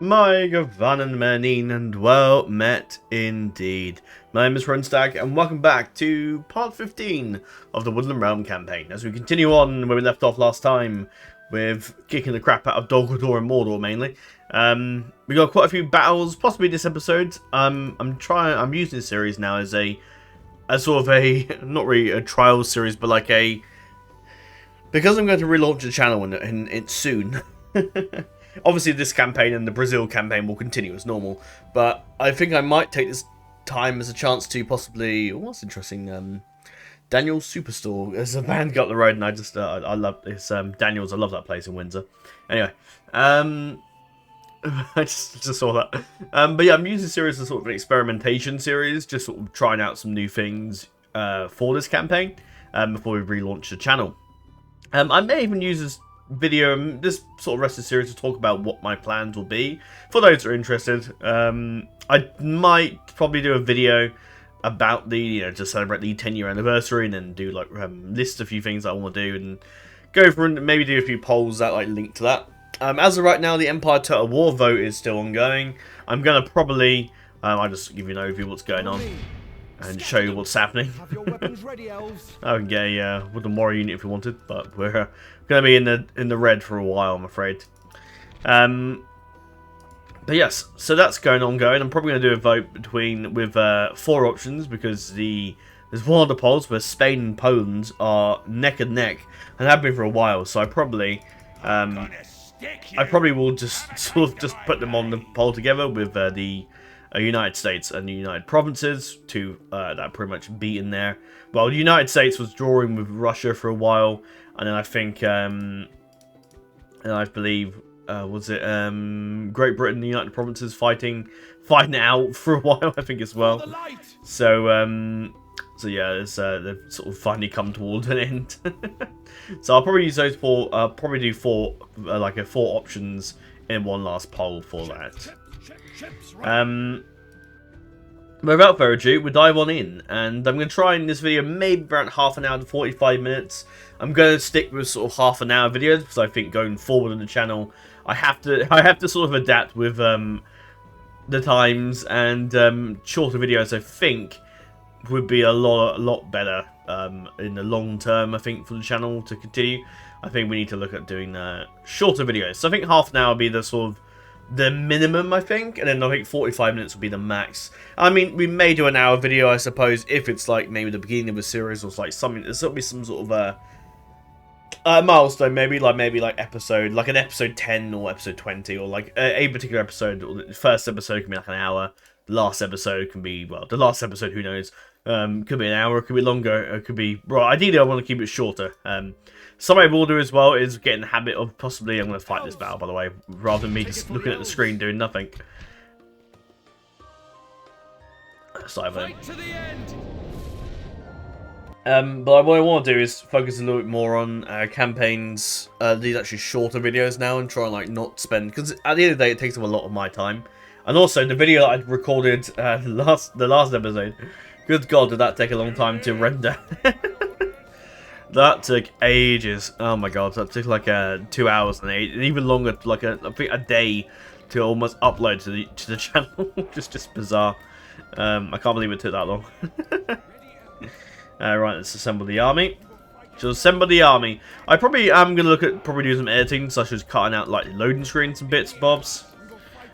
My Gavanen Manin, and well met indeed. My name is Runstag, and welcome back to part 15 of the Woodland Realm campaign, as we continue on where we left off last time, with kicking the crap out of Dolgador and Mordor mainly. We got quite a few battles, possibly this episode. I'm using this series now as a sort of a, not really a trial series, but like a, because I'm going to relaunch the channel in soon. Obviously, this campaign and the Brazil campaign will continue as normal, but I think I might take this time as a chance to possibly... what's interesting? Daniel's Superstore. There's a band got up the road, and I just I love this. Daniel's. I love that place in Windsor. Anyway, I just saw that. But yeah, I'm using this series as sort of an experimentation series, just sort of trying out some new things for this campaign before we relaunch the channel. I may even use this sort of rest of the series to talk about what my plans will be for those who are interested. I might probably do a video about the, to celebrate the 10-year anniversary, and then do like list a few things I want to do and go for, and maybe do a few polls that like link to that. As of right now, the Empire Total War vote is still ongoing. I'm gonna probably I'll just give you an overview of what's going on and show you what's happening. Have your weapons ready, Elves. I can get a Woodland Warrior unit if you wanted, but we're going to be in the red for a while, I'm afraid. But yes, so that's going on. I'm probably going to do a vote with 4 options, because there's one of the polls where Spain and Poland are neck and neck and have been for a while. So I probably will just sort of just put them on the poll together with the United States and the United Provinces to that pretty much beat in there. Well, the United States was drawing with Russia for a while, and then I think, and I believe, was it Great Britain and the United Provinces fighting it out for a while, I think, as well. So yeah, they've sort of finally come towards an end. So I'll probably use those 4. I'll probably do 4 options in one last poll for that. But without further ado, we'll dive on in, and I'm going to try in this video maybe around half an hour to 45 minutes. I'm going to stick with sort of half an hour videos, because I think going forward on the channel, I have to sort of adapt with the times, and shorter videos I think would be a lot better in the long term. I think for the channel to continue, I think we need to look at doing shorter videos. So I think half an hour will be the sort of the minimum, I think, and then I think 45 minutes will be the max. I mean, we may do an hour video, I suppose, if it's like maybe the beginning of a series, or like something. There's will be some sort of a milestone, maybe like episode, like an episode 10 or episode 20, or like a particular episode. Or the first episode can be like an hour. The last episode can be, well, the last episode, who knows? Could be an hour, could be longer, it could be... Well, ideally I want to keep it shorter. Something I will do as well is get in the habit of possibly... I'm going to fight this battle, by the way, rather than me just looking at the screen doing nothing. But what I want to do is focus a little bit more on campaigns, these actually shorter videos now, and try and like not spend... Because at the end of the day, it takes up a lot of my time. And also, the video that I recorded the last episode... Good God, did that take a long time to render. That took ages. Oh my God, that took like 2 hours and even longer, like I think a day to almost upload to the channel. just bizarre. I can't believe it took that long. Right, let's assemble the army. So assemble the army. I probably am going to look at do some editing, such as cutting out like loading screens and bits and bobs.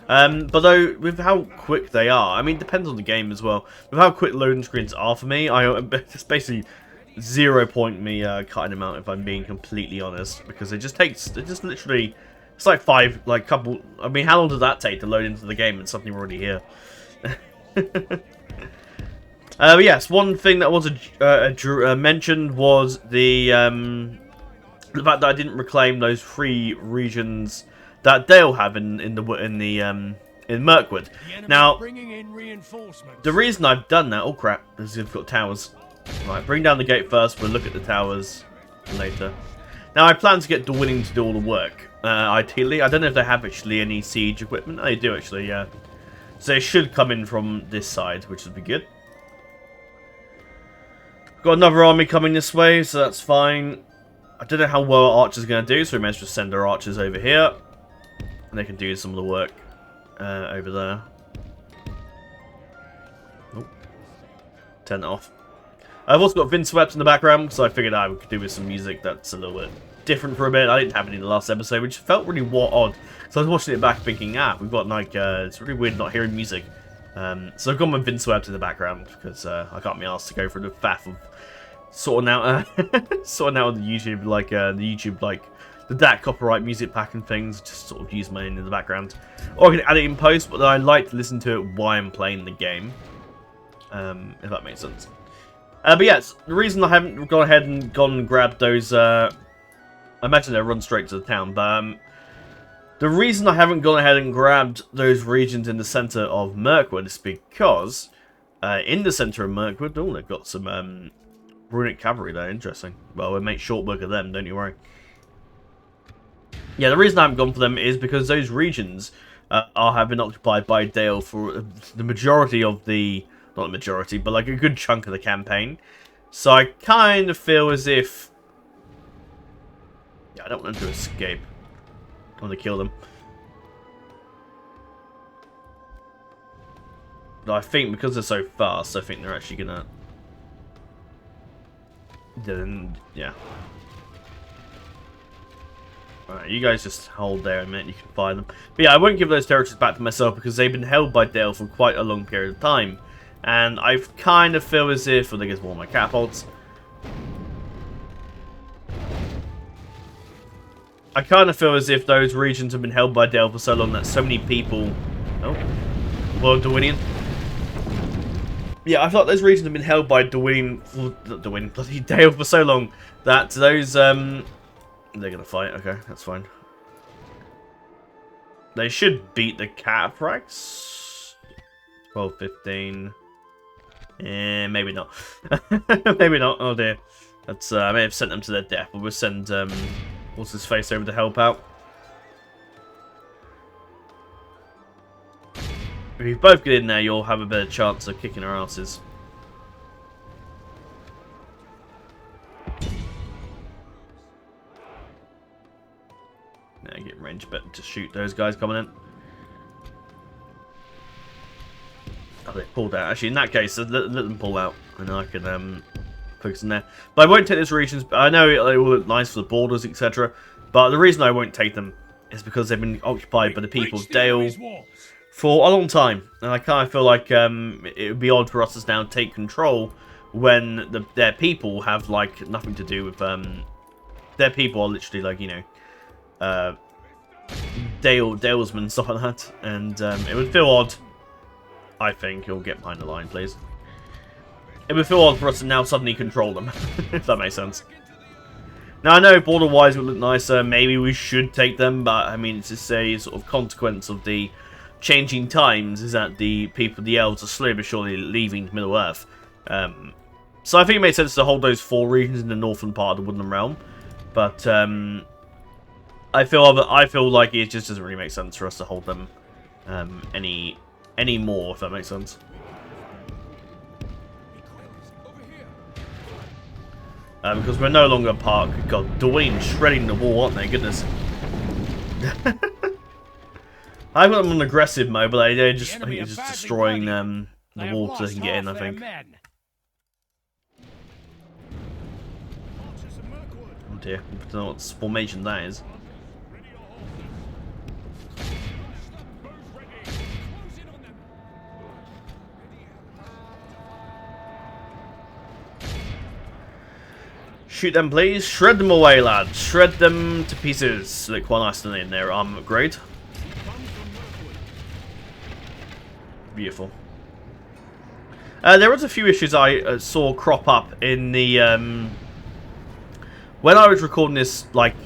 But though, with how quick they are, I mean, it depends on the game as well. With how quick loading screens are for me, it's basically 0 point me cutting them out, if I'm being completely honest, because it just literally, it's like couple. I mean, how long does that take to load into the game and something already here? But yes, one thing that was mentioned was the fact that I didn't reclaim those 3 regions that Dale have in Mirkwood. Now, the reason I've done that, oh crap, is we've got towers. Right, bring down the gate first. We'll look at the towers later. Now, I plan to get Dwinning to do all the work. Ideally, I don't know if they have actually any siege equipment. They do actually, yeah. So it should come in from this side, which would be good. Got another army coming this way, so that's fine. I don't know how well our archers are going to do, so we may as well send our archers over here. And they can do some of the work. over there. Oh, turn it off. I've also got Windswept in the background, so I figured I could do with some music that's a little bit different for a bit. I didn't have any in the last episode, which felt really odd. So I was watching it back thinking, we've got like, it's really weird not hearing music. So I've got my Windswept in the background because I can't be asked to go through the faff of sorting out, sorting out the YouTube, like the DAC copyright music pack and things. Just sort of use mine in the background, or I can add it in post. But I like to listen to it while I'm playing the game, if that makes sense. But yes, the reason I haven't gone ahead and grabbed those, I imagine they'll run straight to the town, but the reason I haven't gone ahead and grabbed those regions in the center of Mirkwood is because in the center of Mirkwood, oh, they've got some runic cavalry there. Interesting. Well, we'll make short work of them, don't you worry. Yeah, the reason I haven't gone for them is because those regions have been occupied by Dale for the majority of the, not the majority, but like a good chunk of the campaign. So I kind of feel as if, yeah, I don't want them to escape. I want to kill them. But I think because they're so fast, I think they're actually gonna. Then yeah. Alright, you guys just hold there a minute, you can find them. But yeah, I won't give those territories back to myself because they've been held by Dale for quite a long period of time. And I kind of feel as if, well, there goes one of my catapults. I kind of feel as if those regions have been held by Dale for so long that so many people... Oh, well, Dwayne. Yeah, I thought those regions have been held by bloody Dale for so long that those, they're gonna fight, okay, that's fine. They should beat the Cataphracts. 12, 15... maybe not. Maybe not, oh dear. That's, I may have sent them to their death, but we'll send, what's his face over to help out. If you both get in there, you'll have a better chance of kicking our asses. Now get range better to shoot those guys coming in. Oh, they pulled out. Actually, in that case, let them pull out, and I can focus on there. But I won't take these regions. I know they will look nice for the borders, etc. But the reason I won't take them is because they've been occupied by the people of Dale for a long time, and I kind of feel like it would be odd for us to now take control when their people have like nothing to do with their people are literally like, you know, Dalesmen, stuff like that, and it would feel odd. I think you'll get behind the line, please. It would feel odd for us to now suddenly control them, if that makes sense. Now, I know border-wise would look nicer, maybe we should take them, but, I mean, it's just a sort of consequence of the changing times, is that the people, the Elves, are slowly but surely leaving Middle-earth. So I think it makes sense to hold those 4 regions in the northern part of the Woodland Realm, but I feel like it just doesn't really make sense for us to hold them any more, if that makes sense. Because we're no longer part. God, Dwayne shredding the wall, aren't they? Goodness. I've got them on aggressive mode, but they're just, I think they're just destroying the wall so they can get in, I think. Oh dear, I don't know what formation that is. Shoot them, please. Shred them away, lads. Shred them to pieces. They look quite nice in their armor upgrade. Beautiful. There was a few issues I saw crop up in the when I was recording this, like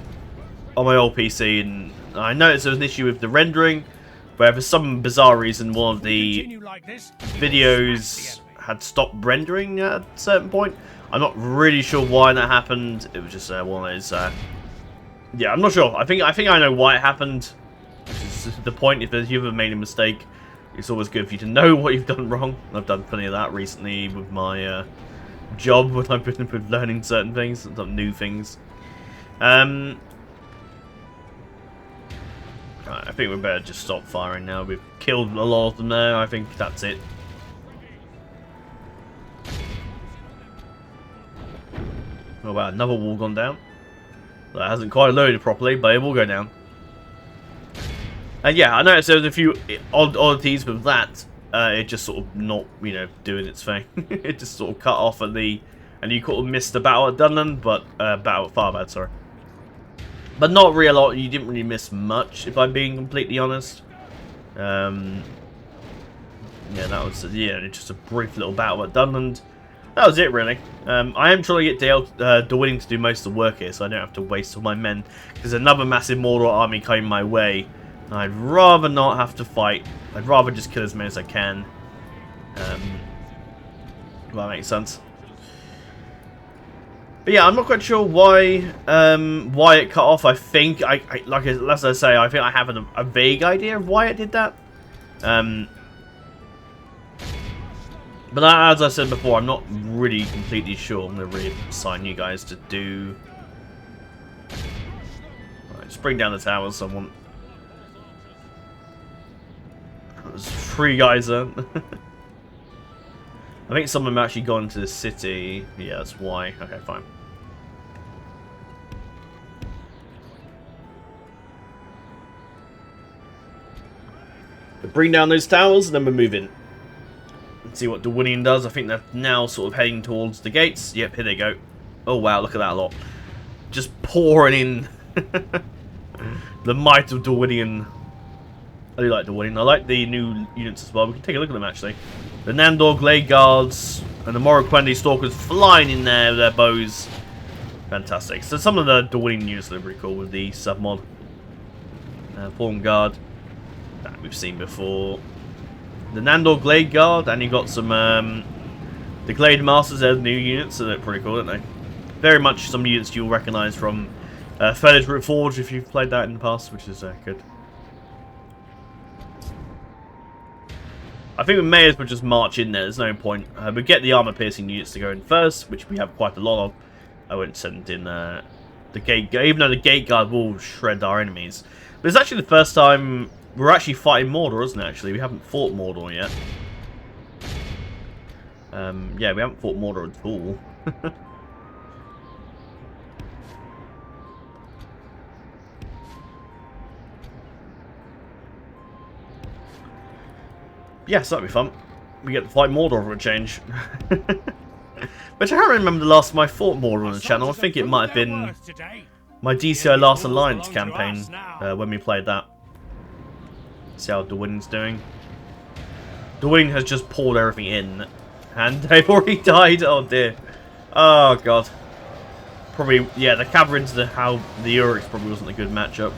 on my old PC, and I noticed there was an issue with the rendering, where for some bizarre reason one of the videos had stopped rendering at a certain point. I'm not really sure why that happened. It was just one of those. Yeah, I'm not sure. I think I know why it happened. Which is the point. If you've ever made a mistake, it's always good for you to know what you've done wrong. I've done plenty of that recently with my job when I've been with learning certain things, some new things. Oh Right, I think we better just stop firing now. We've killed a lot of them there. I think that's it. Oh wow, another wall gone down. That hasn't quite loaded properly, but it will go down. And yeah, I noticed there was a few oddities with that. It just sort of not, you know, doing its thing. It just sort of cut off at the... And you sort of missed the battle at Dunland, but... battle at Farbad, sorry. But not really a lot. You didn't really miss much, if I'm being completely honest. Yeah, that was... Yeah, just a brief little battle at Dunland. That was it, really. I am trying to get Dwayne to do most of the work here, so I don't have to waste all my men. There's another massive Mordor army coming my way. I'd rather not have to fight. I'd rather just kill as many as I can. Well, that makes sense. But yeah, I'm not quite sure why it cut off. I think, as I say, I think I have a vague idea of why it did that. But as I said before, I'm not really completely sure. I'm going to really assign you guys to do... Right, just bring down the towers, someone. There's 3 guys there. I think some of them actually gone into the city. Yeah, that's why. Okay, fine. But bring down those towers and then we're moving. Let's see what Dwayne does. I think they're now sort of heading towards the gates. Yep, here they go. Oh wow, look at that lot. Just pouring in the might of Dwayne. I do like Dwayne. I like the new units as well. We can take a look at them actually. The Nandor Glade Guards and the Morroquendi Stalkers flying in there with their bows. Fantastic. So some of the Dwayne units look pretty cool with the submod. Fallen Guard that we've seen before. The Nandor Glade Guard, and you got some the Glade Masters. They're the new units, so they're pretty cool, aren't they? Very much some units you'll recognise from Felegoth Forge if you've played that in the past, which is good. I think we may as well just march in there. There's no point. We get the armor-piercing units to go in first, which we have quite a lot of. I won't send in the gate, even though the gate guard will shred our enemies. But it's actually the first time we're actually fighting Mordor, isn't it? Actually, we haven't fought Mordor yet. Yeah, we haven't fought Mordor at all. Yes, that'd be fun. We get to fight Mordor for a change. Which I can't remember the last time I fought Mordor on the channel. I think it might have been my DCI Last Alliance campaign when we played that. See how Dwayne's doing. Dwayne has just poured everything in. And they've already died. Oh dear. Oh god. Probably, yeah, the Caverns, the EUR probably wasn't a good matchup.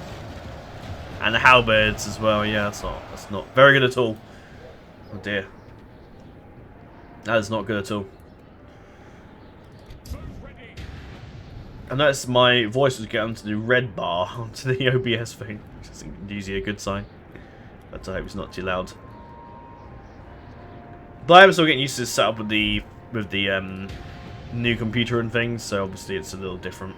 And the Halberds as well, yeah, that's not very good at all. Oh dear. That is not good at all. I noticed my voice was getting to the red bar onto the OBS thing, which is usually a good sign. But I hope it's not too loud. But I'm still getting used to this setup with the new computer and things, so obviously it's a little different.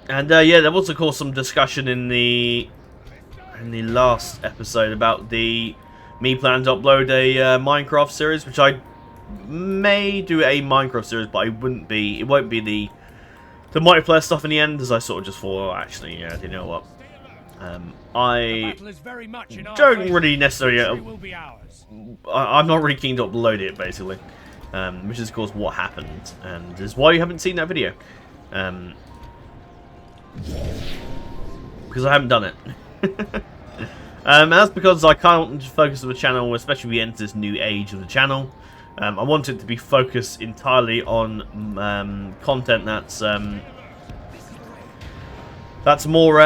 And yeah, there was of course some discussion in the last episode about me planning to upload a Minecraft series, which I may do a Minecraft series, but it won't be the multiplayer stuff in the end, as I sort of just thought, oh, actually, yeah, you know what, I don't really necessarily, I'm not really keen to upload it, basically, which is of course what happened, and is why you haven't seen that video, because I haven't done it. And that's because I can't focus on the channel, especially when we enter this new age of the channel. I want it to be focused entirely on content that's more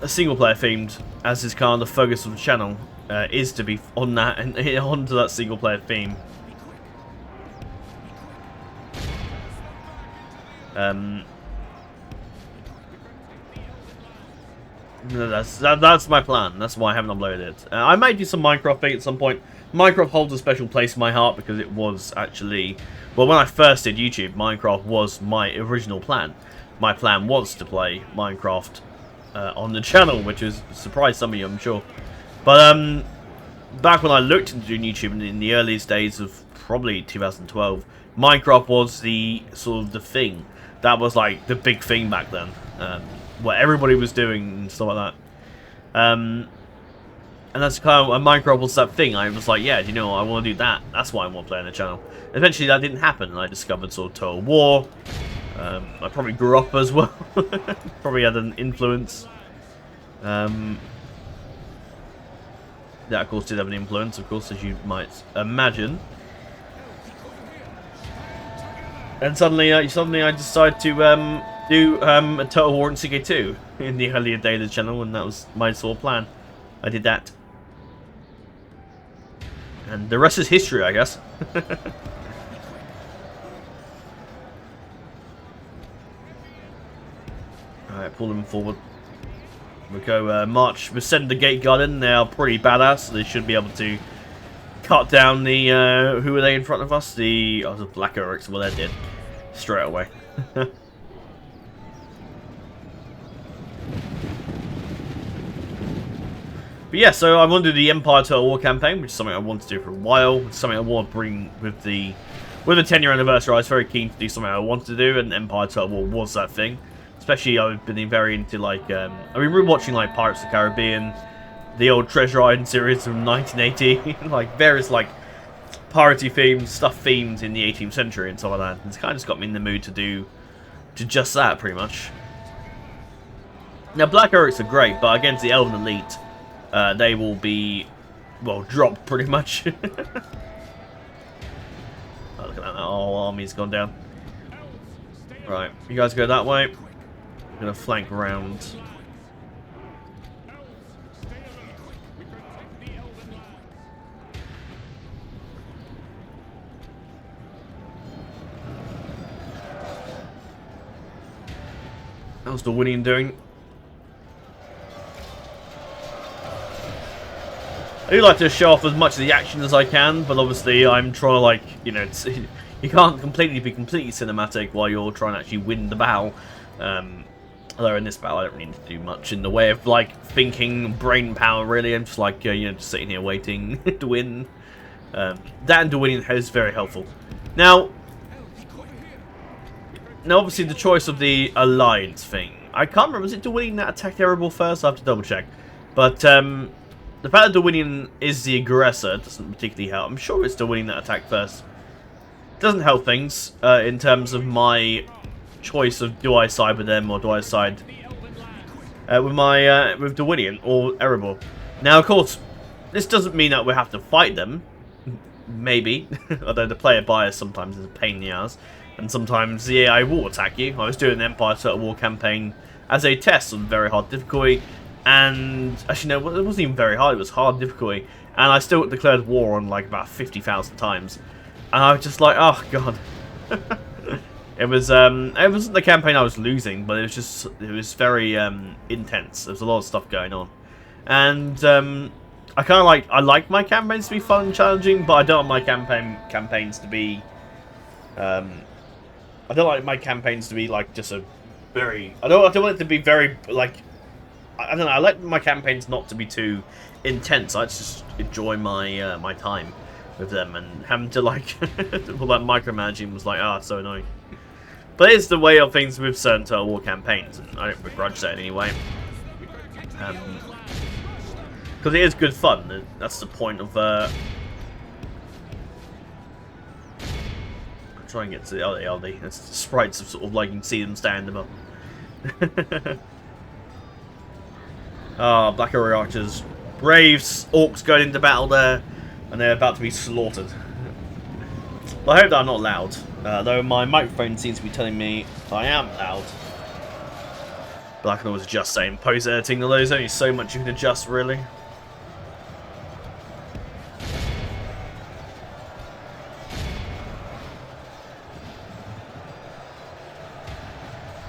single-player themed, as is kind of the focus of the channel is to be on that and onto that single-player theme. That's my plan. That's why I haven't uploaded it. I might do some Minecraft thing at some point. Minecraft holds a special place in my heart because it was actually, well, when I first did YouTube, Minecraft was my original plan. My plan was to play Minecraft on the channel, which has surprised some of you, I'm sure. But back when I looked into doing YouTube in the earliest days of probably 2012, Minecraft was the sort of the thing. That was like the big thing back then, what everybody was doing and stuff like that. And that's kind of, Minecraft was that thing. I was like, yeah, you know, I want to do that. That's why I want to play on the channel. Eventually that didn't happen, and I discovered sort of Total War. I probably grew up as well. Probably had an influence. That of course did have an influence, of course, as you might imagine. And suddenly I decided to do a Total War in CK2 in the earlier day of the channel, and that was my sort of plan. I did that. And the rest is history, I guess. Alright, pull them forward. We'll go march. We'll send the Gate Garden. They are pretty badass. So they should be able to cut down the... who are they in front of us? The Black Oryx. Well, they're dead. Straight away. But yeah, so I want to do the Empire Total War campaign, which is something I want to do for a while. It's something I want to bring with the 10-year anniversary. I was very keen to do something I wanted to do, and Empire Total War was that thing. Especially, I've been very into like I've been rewatching like Pirates of the Caribbean, the old Treasure Island series from 1980, like various like piratey themes, stuff themed in the 18th century and stuff like that. It's kind of just got me in the mood to do just that, pretty much. Now, Black Oryx are great, but against the Elven Elite, they will be, well, dropped pretty much. Oh, look at that, the whole army's gone down. Right, you guys go that way. I'm going to flank around. How's the winning doing? I do like to show off as much of the action as I can, but obviously I'm trying to, like, you know, you can't be completely cinematic while you're trying to actually win the battle. Although in this battle I don't really need to do much in the way of, like, thinking, brain power, really. I'm just, like, you know, just sitting here waiting to win. That and the winning is very helpful. Now, obviously the choice of the alliance thing. I can't remember, was it Dwayne that attacked Erebor first? I have to double check. But, the fact that Dwayne is the aggressor doesn't particularly help. I'm sure it's Dwayne that attacked first. Doesn't help things in terms of my choice of do I side with them or do I side with my with Dwayne or Erebor. Now, of course, this doesn't mean that we have to fight them. Maybe, although the player bias sometimes is a pain in the ass, and sometimes the AI will attack you. I was doing an Empire Total War campaign as a test on very hard difficulty. And actually, no, it wasn't even very hard. It was hard difficulty, and I still declared war on like about 50,000 times. And I was just like, oh god. It wasn't the campaign I was losing, but it was very intense. There was a lot of stuff going on, and I like my campaigns to be fun and challenging, but I don't want my campaigns to be I don't like my campaigns to be like just a very I don't want it to be very like. I don't know, I like my campaigns not to be too intense. I just enjoy my my time with them, and having to like all that micromanaging was like, ah, so annoying. But it's the way of things with certain Total War campaigns, and I don't begrudge that in any way. Because it is good fun. That's the point of I'll try and get to the LD. It's the sprites of sort of like you can see them stand above. Ah, Black Oryx archers. Braves, orcs going into battle there, and they're about to be slaughtered. Well, I hope that I'm not loud, though my microphone seems to be telling me I am loud. But I can always adjust, saying post editing, although there's only so much you can adjust, really.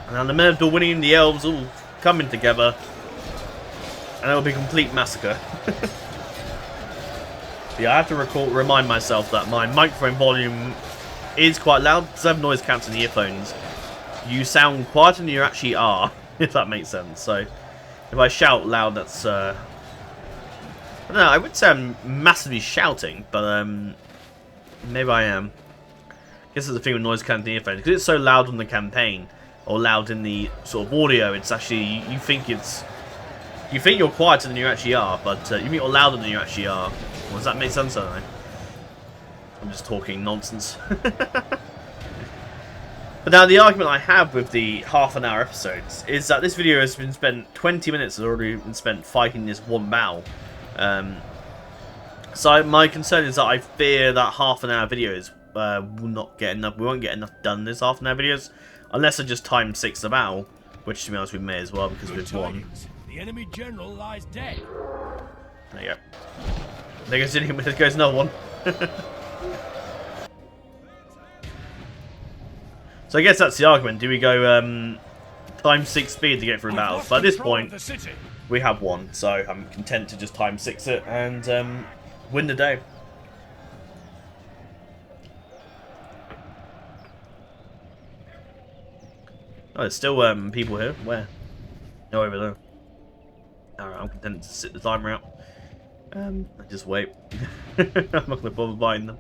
And now the men of Dorwinion and the Elves all coming together. And it will be a complete massacre. Yeah, I have to remind myself that my microphone volume is quite loud because I have noise cancelling earphones. You sound quieter than you actually are, if that makes sense. So if I shout loud, that's I don't know. I would say I'm massively shouting, but maybe I am. I guess that's the thing with noise cancelling earphones, because it's so loud on the campaign or loud in the sort of audio. It's actually you think you're quieter than you actually are, but you think you're louder than you actually are. Well, does that make sense? I don't know. I'm just talking nonsense. But now the argument I have with the half-an-hour episodes is that this video has been spent 20 minutes has already been spent fighting this one battle. So my concern is that I fear that half-an-hour videos will not get enough. We won't get enough done in this half-an-hour videos unless I just time 6 the battle, which to be honest we may as well because we've won. The enemy general lies dead. There you go. There goes another one. So I guess that's the argument. Do we go times 6 speed to get through battles? But at this point, we have won, so I'm content to just times 6 it and win the day. Oh, there's still people here. Where? No, over there. Alright, I'm content to sit the timer out. I just wait. I'm not going to bother buying them.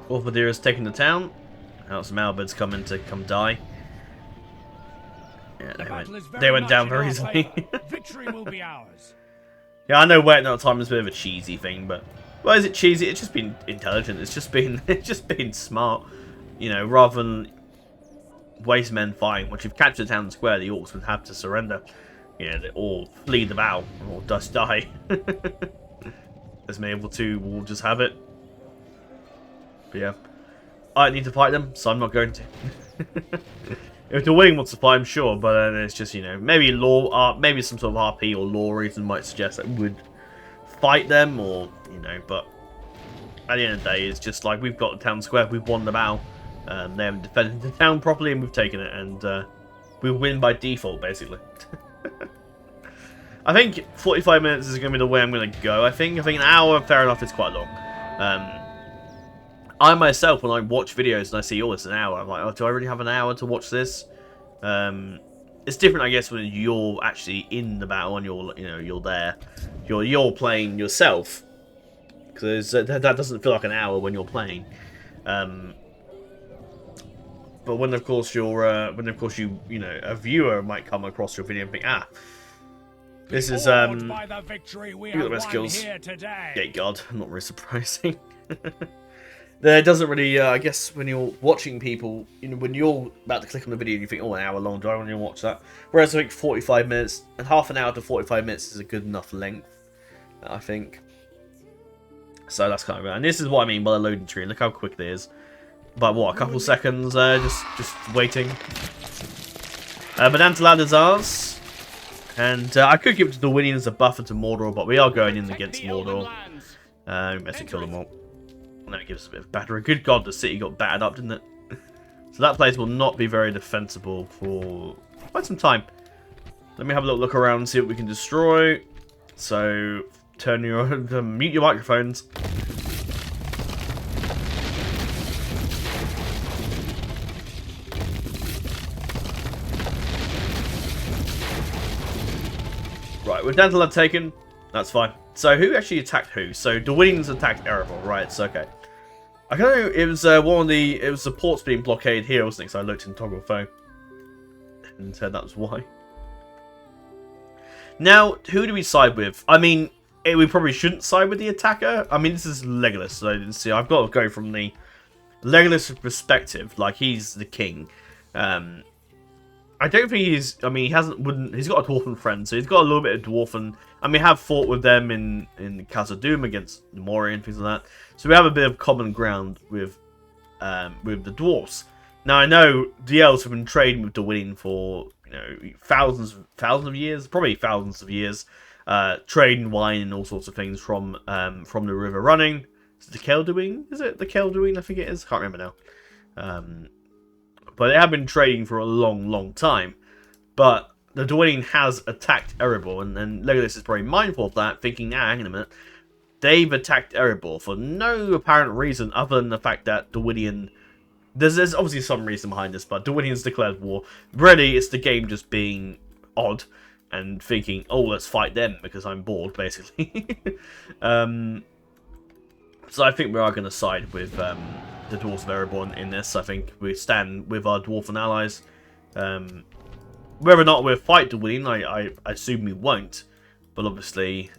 Orthodir is taking the town. Now some Albirds coming to come die. Yeah, they went down very easily. Victory will be ours. Yeah, I know waiting out time is a bit of a cheesy thing, but why is it cheesy? It's just been intelligent. It's just been smart. You know, rather than waste men fighting. Once you've captured the town square, the orcs would have to surrender. You know, they all flee the battle or just die. As many able to will just have it. But yeah, I need to fight them, so I'm not going to. If the winning wants to fight, I'm sure, but then it's just, you know, maybe maybe some sort of RP or lore reason might suggest that we would fight them, or you know. But at the end of the day, it's just like we've got the town square, we've won the battle, they haven't defended the town properly, and we've taken it, and we win by default, basically. I think 45 minutes is going to be the way I'm going to go. I think an hour, fair enough, is quite long. I myself, when I watch videos and I see, oh, it's an hour, I'm like, oh, do I really have an hour to watch this? It's different, I guess, when you're actually in the battle and you're there, you're playing yourself, because that doesn't feel like an hour when you're playing. But when of course you know, a viewer might come across your video and think, ah, this is you got the best skills. Yeah, God, not really surprising. There doesn't really, I guess, when you're watching people, you know, when you're about to click on the video and you think, oh, an hour long, do I want to watch that? Whereas I think 45 minutes, and half an hour to 45 minutes is a good enough length, I think. So that's kind of right. And this is what I mean by the loading tree. Look how quick it is. But what, a couple seconds, just waiting. Benantalad is ours. And I could give it to the winning as a buffer to Mordor, but we are going in against Mordor. We must kill them all. And that gives us a bit of battery. Good God, the city got battered up, didn't it? So that place will not be very defensible for quite some time. Let me have a little look around and see what we can destroy. So, mute your microphones. Right, with Dantalad taken, that's fine. So who actually attacked who? So Dwayne's attacked Erebor, right? So okay. I don't know. It was the ports being blockaded here, wasn't it? So I looked in Toggle Phone and said that was why. Now, who do we side with? I mean, we probably shouldn't side with the attacker. I mean, this is Legolas, so see, I've got to go from the Legolas perspective, like he's the king. I don't think he's. I mean, he's got a dwarven friend, so he's got a little bit of dwarven. I mean, have fought with them in Khazad-dûm against the Mori and things like that. So we have a bit of common ground with the dwarves. Now I know the elves have been trading with Dwayne for thousands of years, probably thousands of years, trading wine and all sorts of things from the river running. Is it the Kelduin? Is it the Kelduin? I think it is. Can't remember now. but they have been trading for a long time. But the Dwayne has attacked Erebor, and Legolas is probably mindful of that, thinking, nah, hang on a minute. They've attacked Erebor for no apparent reason other than the fact that Dwayne... There's obviously some reason behind this, but Dwayne's declared war. Really, it's the game just being odd and thinking, oh, let's fight them because I'm bored, basically. So I think we are going to side with the Dwarves of Erebor in this. I think we stand with our Dwarven allies. Whether or not we'll fight Dwayne, I assume we won't. But obviously,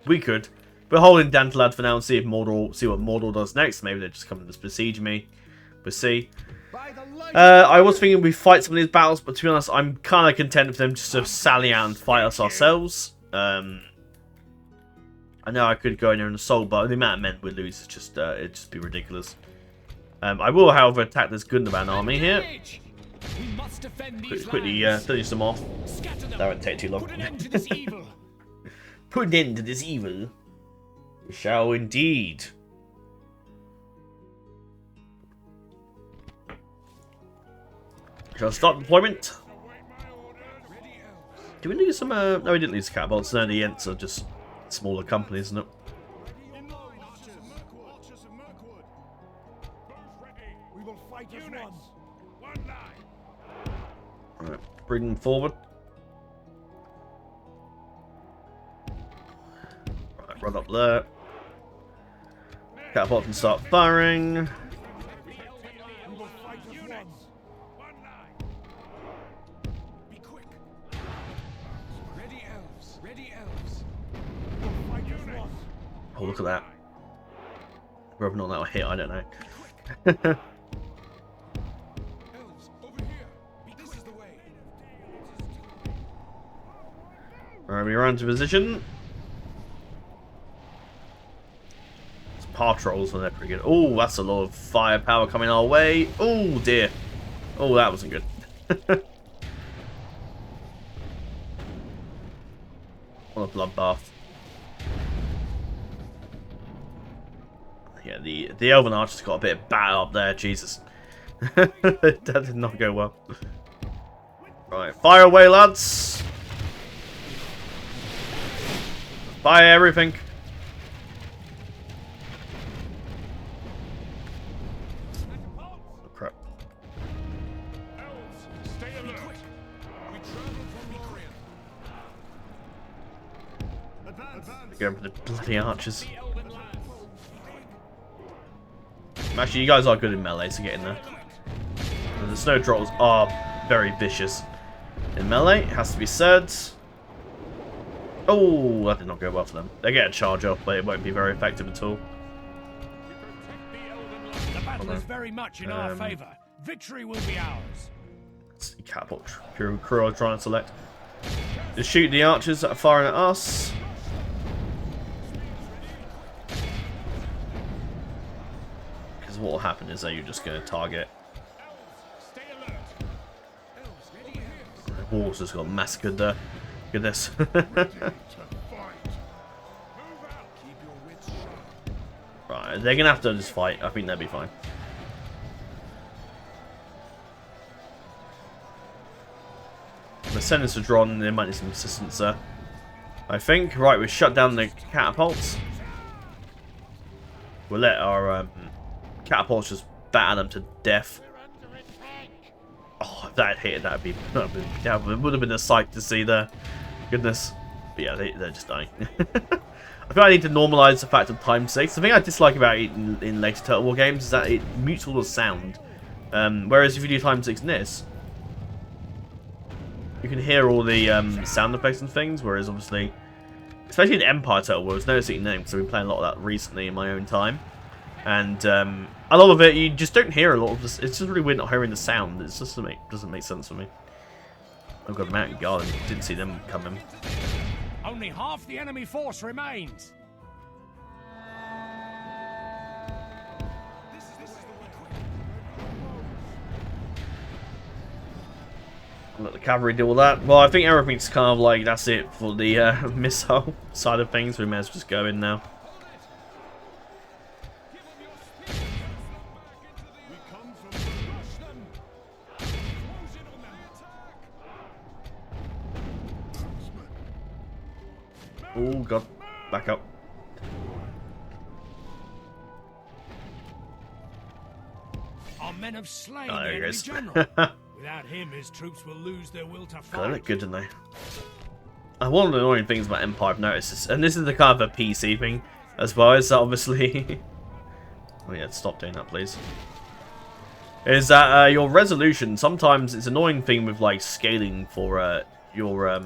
we could. We're holding Dantalad for now and see what Mordor does next. Maybe they just come and just besiege me. We'll see. I was thinking we fight some of these battles, but to be honest, I'm kind of content with them just to sally out and fight us ourselves. I know I could go in there and assault, but the amount of men we lose is just it'd just be ridiculous. I will, however, attack this Gundavan army here. Quickly finish them off. That won't take too long. Put an end to this evil. Put an end to this evil. We shall indeed. Shall I start deployment? Do we lose some? No, we didn't lose catapults. No, the Ents are just smaller companies, isn't it? Alright, bring them forward. Right, run up there. Catapult can start firing. Oh, look at that. Whether or not that'll hit, I don't know. Alright, we run to position. It's patrols, and they're pretty good. Oh, that's a lot of firepower coming our way. Oh, dear. Oh, that wasn't good. What a bloodbath. Yeah, the Elven Archer's got a bit of bat up there, Jesus. That did not go well. Right, fire away, lads! Fire everything! Oh, crap. Elves, stay alert. We travel from Ukraine. Go for the bloody archers. Actually, you guys are good in melee, so get in there. The snow trolls are very vicious in melee, it has to be said. Oh, that did not go well for them. They get a charge off, but it won't be very effective at all. The battle is very much in our favour. Victory will be ours. Let's see, catapult crew I'll try and select. Just shoot the archers that are firing at us. What will happen is that you're just going to target. The walls just got massacred there. Goodness. Right, they're going to have to just fight. I think they'll be fine. The sentence are drawn, there might need some assistance there. I think. Right, we've shut down the catapults. We'll let our catapults just batter them to death. Oh, if that hit, that would have been a sight to see there. Goodness. But yeah, they're just dying. I think I need to normalise the fact of time sakes. The thing I dislike about it in later Turtle War games is that it mutes all the sound. Whereas if you do time 6 in this, you can hear all the sound effects and things, whereas obviously, especially in Empire Turtle War, I was noticing them because I've been playing a lot of that recently in my own time. And a lot of it, you just don't hear a lot of this. It's just really weird not hearing the sound. It just doesn't make sense for me. I've got a mountain guard and didn't see them coming. Only half the enemy force remains. Let the cavalry deal with that. Well, I think everything's kind of like, that's it for the missile side of things. We may as well just go in now. god. Back up. Our men have slain Oh, the there he enemy goes. general. Without him, his troops will lose their will to God, they fight. look good, didn't they? One of the annoying things about Empire I've noticed is, and this is the kind of a PC thing as well, is that obviously... oh yeah, stop doing that, please. Is that your resolution, sometimes it's an annoying thing with like scaling for your...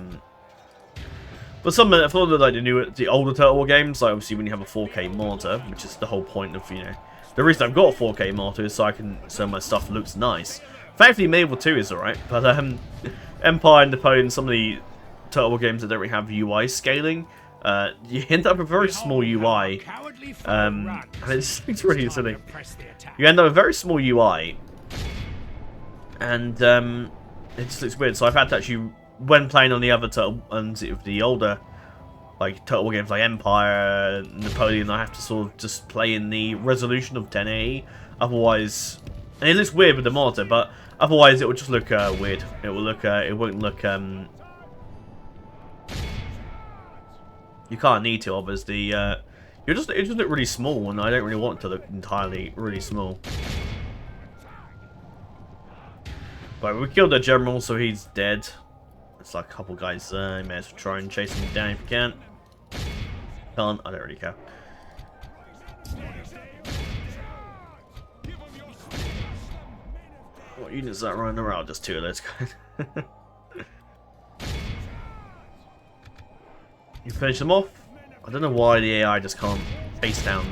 But some of the like the older Turtle War games, like obviously when you have a 4K monitor, which is the whole point of, you know... The reason I've got a 4K monitor is so my stuff looks nice. Thankfully, Medieval 2 is alright, but Empire and Napoleon, some of the Turtle War games that don't really have UI scaling, you end up with a very small UI, and it's really silly. You end up with a very small UI, and it just looks weird. So I've had to actually, when playing on the other Turtle and the older like Turtle War games like Empire, Napoleon, I have to sort of just play in the resolution of 1080. Otherwise, and it looks weird with the monitor, but otherwise it will just look weird. It will look, it won't look. You can't need to, obviously. It just look really small, and I don't really want it to look entirely really small. But we killed the general, so he's dead. It's like a couple guys there. You may as well try and chase him down if you can. Can't. I don't really care. What units is that running around? Just two of those guys. You finish them off? I don't know why the AI just can't face down.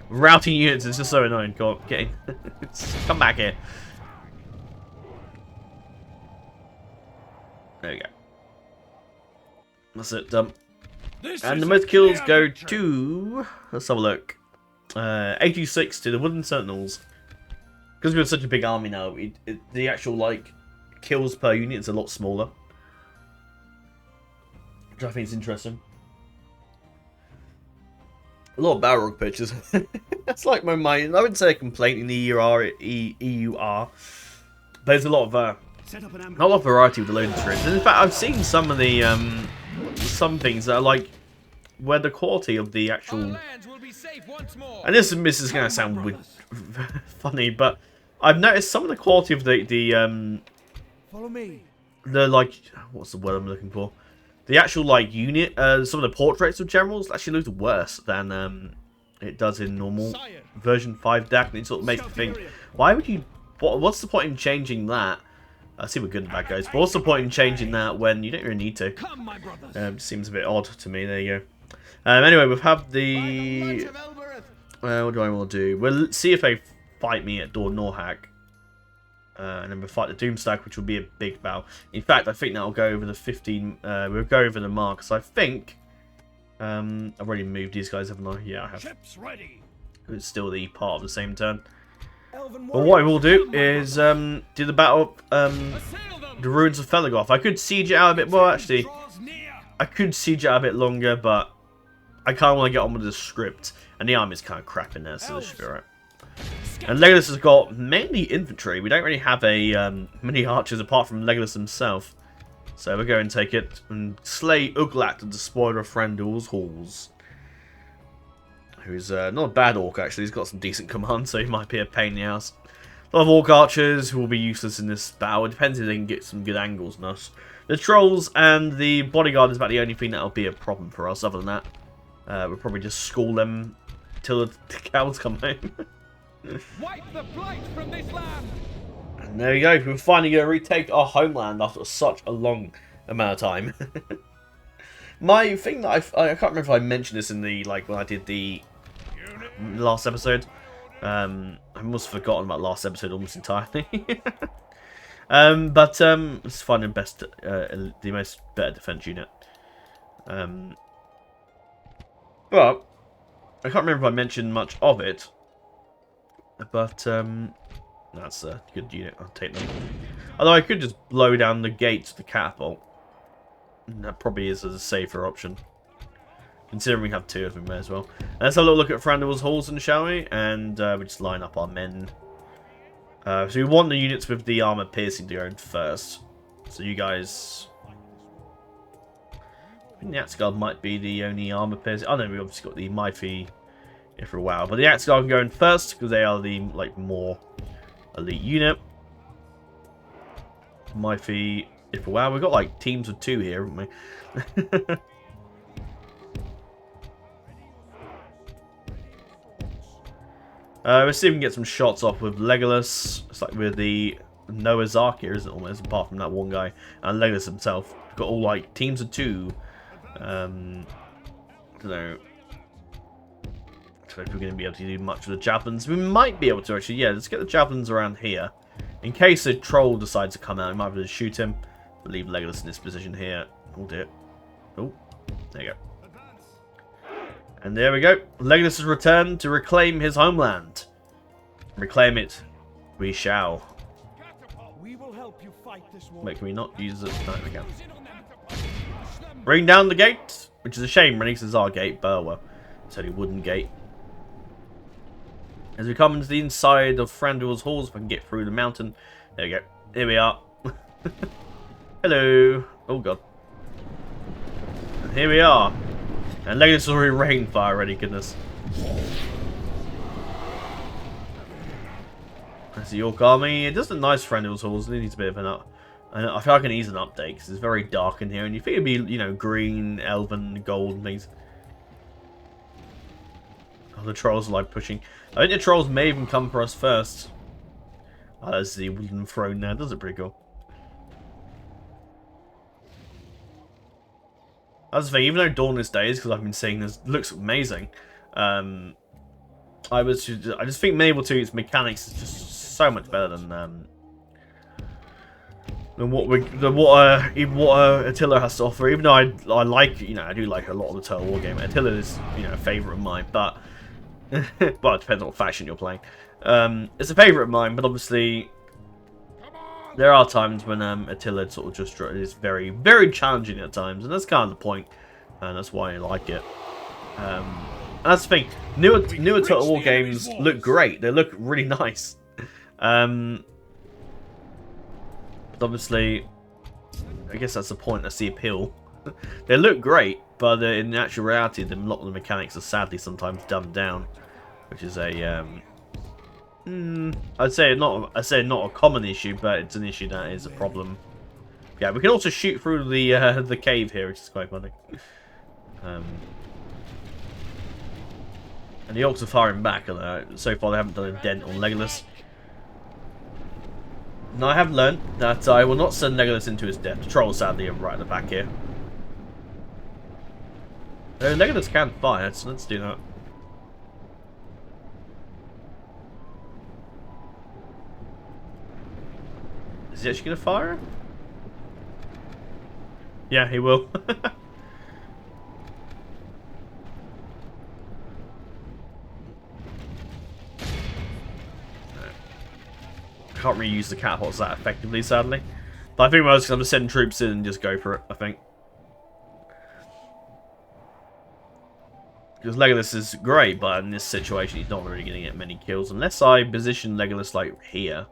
Routing units is just so annoying. Go on, get in. Come back here. There you go. That's it, done. And the most kills go to... Let's have a look. 86 to the Woodland Sentinels. Because we have such a big army now, the actual, like, kills per unit is a lot smaller. Which I think is interesting. A lot of Balrog pictures. That's like my mind. I wouldn't say a complaint in the EUR. But there's a lot of variety with the loading screens. And in fact, I've seen some of the some things that are like where the quality of the actual. And this is going to sound weird, funny, but I've noticed some of the quality of the Follow me. The like, what's the word I'm looking for? The actual like unit, some of the portraits of generals actually look worse than it does in normal version 5 DAC. And it sort of makes me think, why would you? What's the point in changing that? I see what good and bad goes, but what's the point in changing that when you don't really need to? Seems a bit odd to me. There you go. Anyway, we've had the. What do I want to do? We'll see if they fight me at Dor Norhak. And then we'll fight the Doomstack, which will be a big battle. In fact, I think that'll go over the 15. We'll go over the mark. So I think. I've already moved these guys, haven't I? Yeah, I have. Ships ready. It's still the part of the same turn. But what I will do is do the battle the ruins of Felegoth. I could siege it out a bit more, actually. I could siege it out a bit longer, but I kind of want to get on with the script. And the army's kind of crap in there, so this should be alright. And Legolas has got mainly infantry. We don't really have a many archers apart from Legolas himself. So we'll go and take it and slay Uglat, the despoiler of Thranduil's halls. Who's not a bad orc, actually. He's got some decent command, so he might be a pain in the ass. A lot of orc archers who will be useless in this battle. It depends if they can get some good angles on us. The trolls and the bodyguard is about the only thing that'll be a problem for us. Other than that, we'll probably just school them till the cows come home. Wipe the blight from this land. And there you go. We're finally going to retake our homeland after such a long amount of time. My thing that I can't remember if I mentioned this in the when I did the last episode. I must have forgotten about last episode almost entirely. But it's finding the most better defense unit. But I can't remember if I mentioned much of it. But that's a good unit. I'll take them. Although I could just blow down the gates of the catapult. And that probably is a safer option. Considering we have two of them, may as well. Let's have a little look at Thranduil's halls, shall we? And we just line up our men. So we want the units with the armor piercing to go in first. So you guys I think the Axe Guard might be the only armor piercer. Oh no, we obviously got the Mighty if for a while. But the Axe Guard can go in first because they are the more elite unit. Mighty if for a while. We've got like teams of 2 here, haven't we? Let's see if we can get some shots off with Legolas. It's like with the Noah's Ark here, isn't it, almost, apart from that one guy. And Legolas himself. We've got all like teams of 2. I don't know. If we're going to be able to do much with the javelins. We might be able to actually. Yeah, let's get the javelins around here. In case a troll decides to come out, we might be able to shoot him. We'll leave Legolas in this position here. Oh dear. Oh, there you go. And there we go. Legolas has returned to reclaim his homeland. Reclaim it. We shall. We will help you fight this war. Wait, can we not use it? No, we can. Bring down the gate, which is a shame, really, because it's our gate, but well, it's only a wooden gate. As we come into the inside of Thranduil's halls, if I can get through the mountain. There we go. Here we are. Hello. Oh god. And here we are. And Legolas has already rained fire already, goodness. That's the York army. It does look nice, Thranduil's halls. It needs a bit of an up. And I feel like I can use an update because it's very dark in here, and you think it'd be, you know, green, elven, gold, and things. Oh, the trolls are like pushing. I think the trolls may even come for us first. Oh, there's the Woodland Throne there. Does it pretty cool? That's the thing. Even though Dawn is days, because I've been seeing this, looks amazing. I just think Mabel 2's mechanics is just so much better than what Attila has to offer. Even though I like, you know, I do like a lot of the Total War game. Attila is, you know, a favourite of mine, but well, it depends on what faction you're playing. It's a favourite of mine, but obviously there are times when Attila sort of just is very, very challenging at times, and that's kind of the point, and that's why I like it. And that's the thing. Newer Total War games look great. They look really nice. But obviously, I guess that's the point. That's the appeal. They look great, but in actual reality, a lot of the mechanics are sadly sometimes dumbed down, which is a I'd say not a common issue, but it's an issue that is a problem. Yeah, we can also shoot through the cave here, which is quite funny. And the Orcs are firing back, although so far they haven't done a dent on Legolas. Now I have learned that I will not send Legolas into his death. The trolls, sadly, are right at the back here. Legolas can fire, so let's do that. Is he actually going to fire? Yeah, he will. Can't really use the catapults that effectively, sadly. But I think I'm going to send troops in and just go for it, I think. Because Legolas is great, but in this situation he's not really going to get many kills. Unless I position Legolas like here.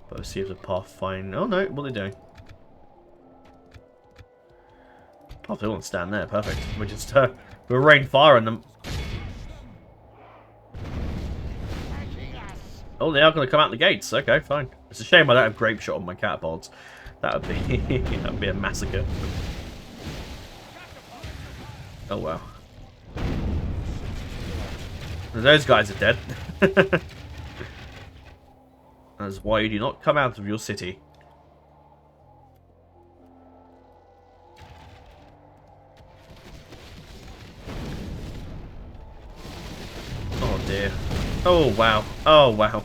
But let's see if the path find... Oh no, what are they doing? Oh, they want to stand there, perfect. We just we'll rain fire on them. Oh, they are going to come out the gates. Okay, fine. It's a shame I don't have grape shot on my catapults. That would be that would be a massacre. Oh wow. Those guys are dead. That's why you do not come out of your city. Oh dear. Oh wow. Oh wow.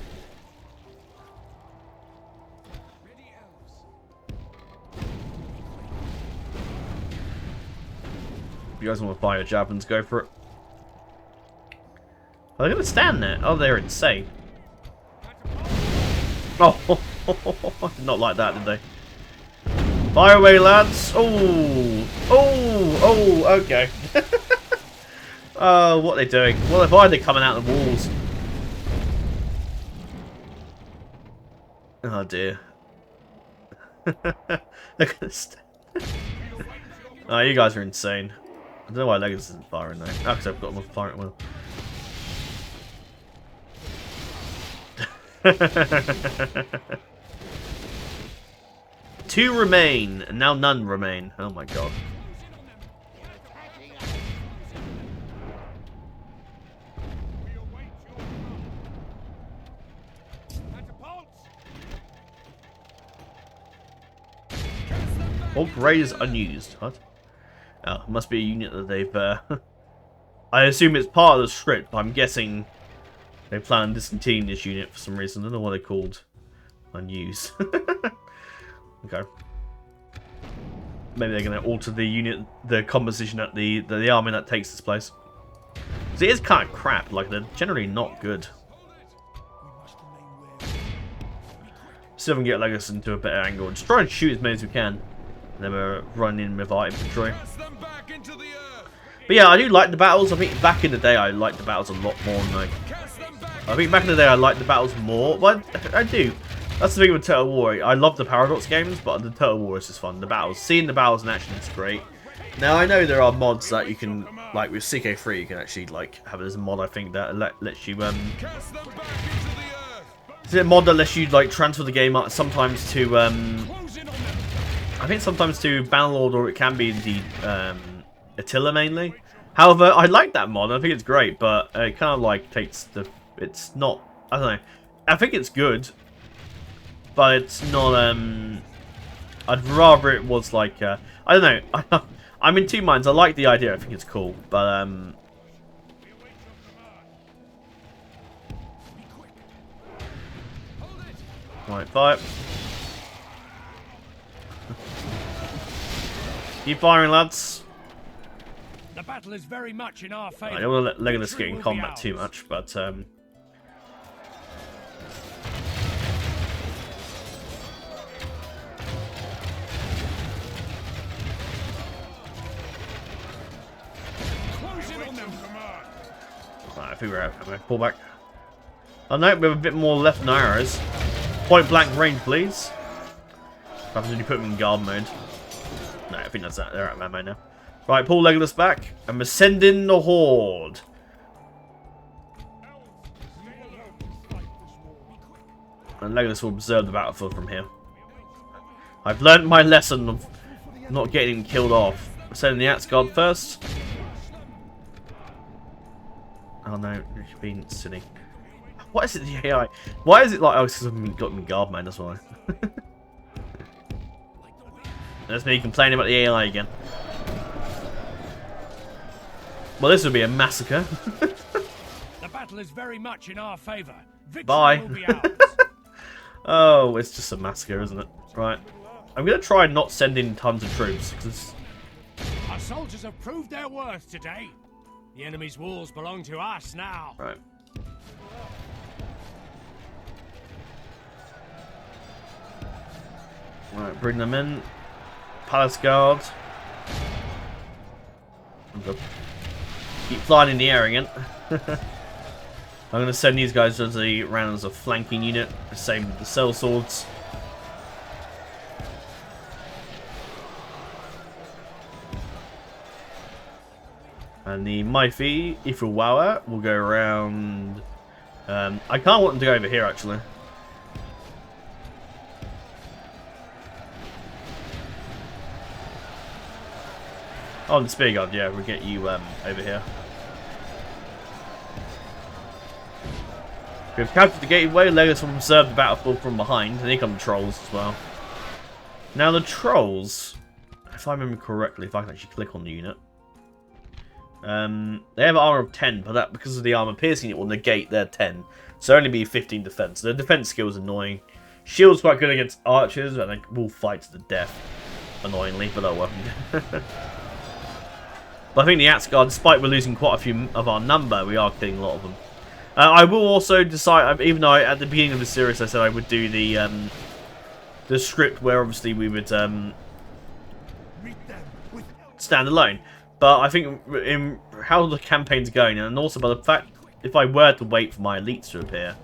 If you guys want to fire javelins, go for it. Are they going to stand there? Oh, they're insane. Oh, not like that, did they? Fire away, lads. Oh, oh, oh, okay. Oh, what are they doing? Why are they coming out of the walls? Oh, dear. Look at this. Oh, you guys are insane. I don't know why Legolas isn't firing though. Oh, because I've got my firing wheel. Two remain, and now none remain. Oh my god. Orc Raid is unused. What? Oh, it must be a unit that they've... I assume it's part of the script, but I'm guessing they plan on discontinuing this unit for some reason. I don't know what they're called. Unused. Okay. Maybe they're going to alter the unit, the composition at the army that takes this place. So it is kind of crap. Like, they're generally not good. See if we can get Legolas into a better angle and just try and shoot as many as we can. Then we're running in with our infantry. But yeah, I do like the battles. I think back in the day I liked the battles a lot more. I think back in the day I liked the battles more. But I do. That's the thing with Total War. I love the Paradox games, but the Total War is just fun. The battles, seeing the battles in action is great. Now I know there are mods that you can, like with CK3, you can actually like have it as a mod. I think that lets you is it a mod that lets you like transfer the game sometimes to I think sometimes to Bannerlord, or it can be indeed Attila mainly. However, I like that mod. I think it's great, but it kind of like takes the. It's not. I don't know. I think it's good, but it's not. I'd rather it was like. I don't know. I'm in two minds. I like the idea. I think it's cool, but right, fire. Keep firing, lads. The battle is very much in our favor. I don't want to let Legolas get in combat too much, but I think we're out. Pull back. Oh no, we have a bit more left in our arrows. Point blank range, please. Perhaps when you put them in guard mode. No, I think that's that. They're out of ammo now. Right, pull Legolas back, and we're sending the Horde. And Legolas will observe the battlefield from here. I've learnt my lesson of not getting him killed off. We're sending the Axguard first. Oh no, it's been silly. What is it, the AI? Why is it like, oh, it's because I've got me guard mode, that's why. That's me complaining about the AI again. Well, this would be a massacre. The battle is very much in our favor. Victory Bye. will be ours. Oh, it's just a massacre, isn't it? Right. I'm going to try and not send in tons of troops. Cause Our soldiers have proved their worth today. The enemy's walls belong to us now. right. Right, bring them in. Palace Guard. Keep flying in the air again. I'm going to send these guys as a flanking unit. Same with the Cell Swords. And the Mythi, Ifuwawa, will go around. I can't want them to go over here actually. Oh, the Spear Guard, yeah, we'll get you over here. We've captured the gateway. Legolas will observe the battlefield from behind, and here come the trolls as well. Now the trolls, if I remember correctly, if I can actually click on the unit, they have armor of 10, but that because of the armor piercing, it will negate their 10, so only be 15 defense. Their defense skill is annoying. Shield's quite good against archers, and they will fight to the death, annoyingly, but oh well. But I think the Axguard, despite we're losing quite a few of our number, we are killing a lot of them. I will also decide, even though at the beginning of the series I said I would do the script where obviously we would stand alone. But I think in how the campaign's going, and also by the fact if I were to wait for my elites to appear,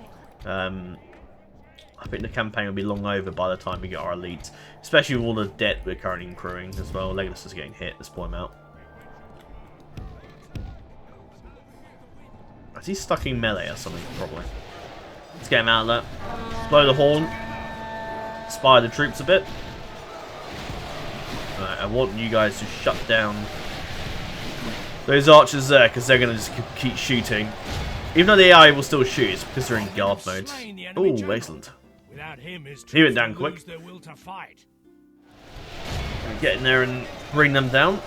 I think the campaign will be long over by the time we get our elites. Especially with all the debt we're currently accruing as well. Legolas is getting hit. Let's pull him out. Is he stuck in melee or something? Probably. Let's get him out of that. Blow the horn. Inspire the troops a bit. Right, I want you guys to shut down those archers there, because they're going to just keep shooting. Even though the AI will still shoot, it's because they're in guard mode. Oh, excellent. He went down quick. Get in there and bring them down.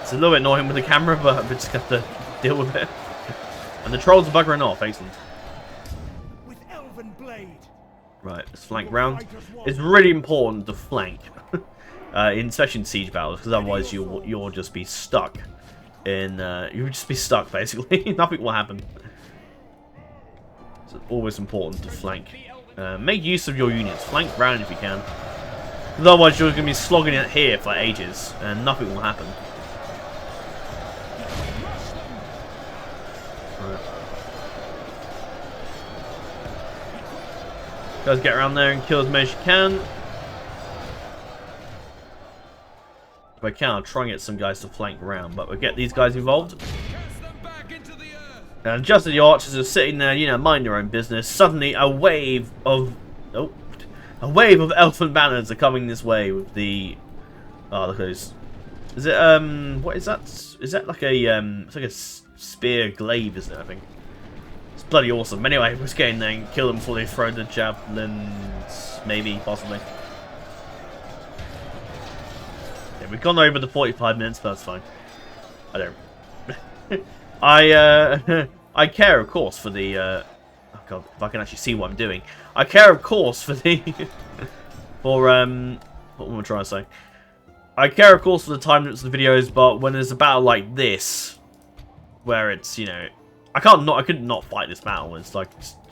It's a little bit annoying with the camera, but we just have to deal with it. And the trolls are buggering off. Excellent. Right, let's flank round. It's really important to flank, especially in siege battles, because otherwise you'll just be stuck. You'll just be stuck basically. Nothing will happen. So it's always important to flank. Make use of your units. Flank round if you can. Because otherwise you're going to be slogging it here for ages, and nothing will happen. Guys, get around there and kill as many as you can. If I can, I'll try and get some guys to flank around, but we'll get these guys involved. And just as the archers are sitting there, you know, mind your own business, suddenly a wave of elfin banners are coming this way with the. Oh, look at those. Is it what is that? Is that like a it's like a spear glaive, isn't it? I think. Bloody awesome. Anyway, let's get in there and kill them before they throw the javelins. Maybe, possibly. Yeah, we've gone over the 45 minutes, but that's fine. I don't. I care, of course, for the. Oh god, if I can actually see what I'm doing. I care, of course, for the. For what am I trying to say? I care, of course, for the time lapse of the videos, but when there's a battle like this, where it's, you know. I couldn't not fight this battle. It's like,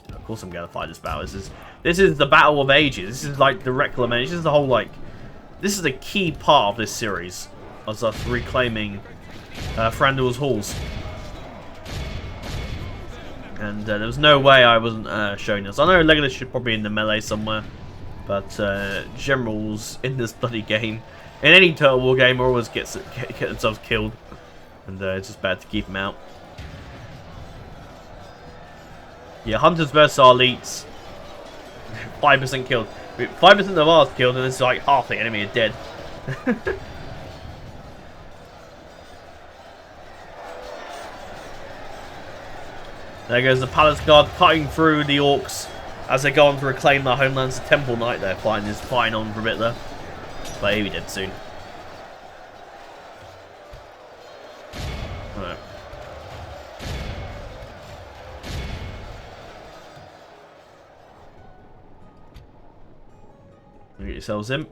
of course I'm going to fight this battle. This is the battle of ages. This is like the reclamation. This is the whole, like, this is the key part of this series. As us reclaiming Thranduil's halls. And there was no way I wasn't showing this. I know Legolas should probably be in the melee somewhere. But generals in this bloody game, in any Total War game, always get themselves killed. And it's just bad to keep them out. Yeah, hunters versus our elites. 5% killed. 5% of ours killed, and it's like half the enemy are dead. There goes the palace guard cutting through the orcs as they go on to reclaim their homelands. The Temple Knight there fighting on for a bit there. But he'll be dead soon. Alright. Get yourselves in.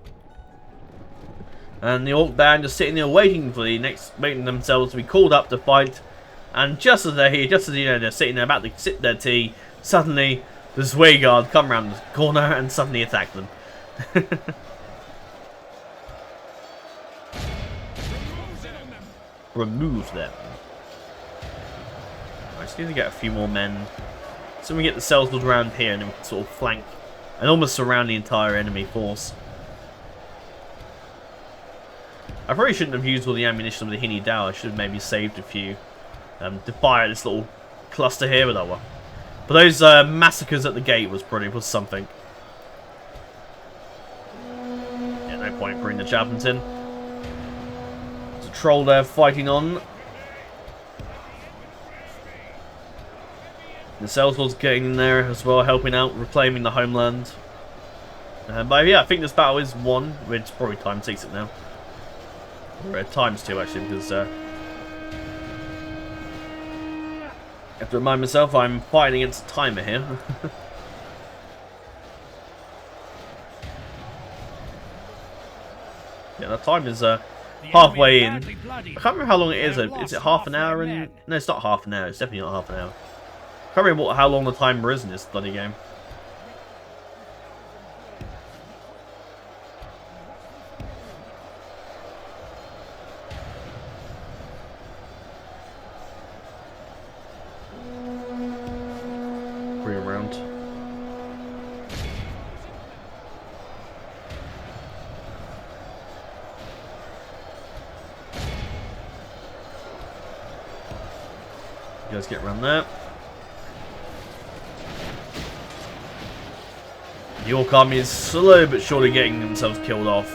And the orc band is sitting there waiting themselves to be called up to fight. And just as they're sitting there about to sip their tea, suddenly the Sway Guard come around the corner and suddenly attack them. Remove them. I just need to get a few more men. So we get the cells built around here and then we can sort of flank and almost surround the entire enemy force. I probably shouldn't have used all the ammunition with the Hini Dao. I should have maybe saved a few to fire this little cluster here with our. But those massacres at the gate was something. Yeah, no point bringing the javelins in. There's a troll there fighting on. The Salesforce getting in there as well, helping out, reclaiming the homeland. But yeah, I think this battle is won. It's probably time takes it now. Or times 2 actually, because I have to remind myself I'm fighting against a timer here. Yeah, the time is halfway in. I can't remember how long it is. Is it half an hour? No, it's not half an hour. It's definitely not half an hour. I can't remember how long the timer is in this bloody game. around. You guys get around there. The Orc army is slow but surely getting themselves killed off.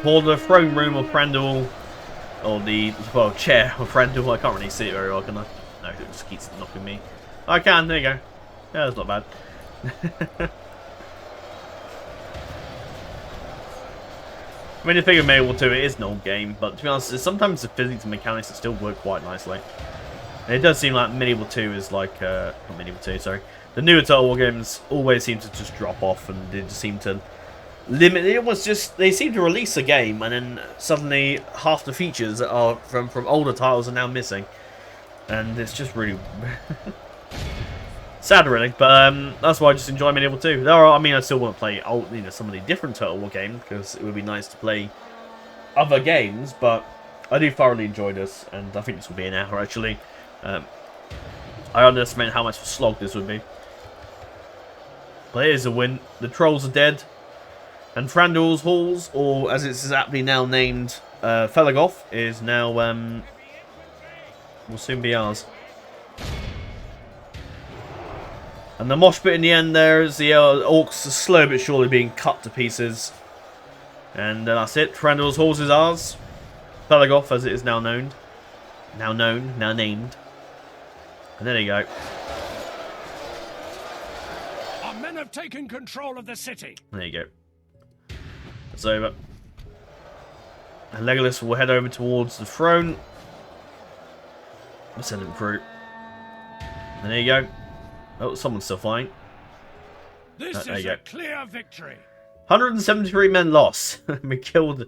For the throne room of Prandul, or the, well, chair of Prandul, I can't really see it very well, can I? No, it just keeps knocking me. I can, there you go. Yeah, that's not bad. I mean, the thing with Medieval 2, it is an old game, but to be honest, sometimes the physics and mechanics that still work quite nicely. And it does seem like Medieval 2 is like, not Medieval 2, sorry. The newer Total War games always seem to just drop off, and they just seem to limit. It was just, they seem to release a game, and then suddenly half the features that are from older titles are now missing. And it's just really sad, really. But that's why I just enjoy Medieval 2. There are, I mean, I still want to play old, you know, some of the different Total War games, because it would be nice to play other games, but I do thoroughly enjoy this, and I think this will be an hour, actually. I underestimated how much of a slog this would be. But here's a win. The trolls are dead. And Thranduil's Halls, or as it's aptly now named, Felegoth, is now, will soon be ours. And the mosh pit in the end there is the orcs are slow but surely being cut to pieces. And that's it. Thranduil's Halls is ours. Felegoth, as it is now named. Now named. And there you go. Our men have taken control of the city. There you go. It's over. And Legolas will head over towards the throne. We'll send him through. And there you go. Oh, someone's still flying. This is a clear victory. 173 men lost. We killed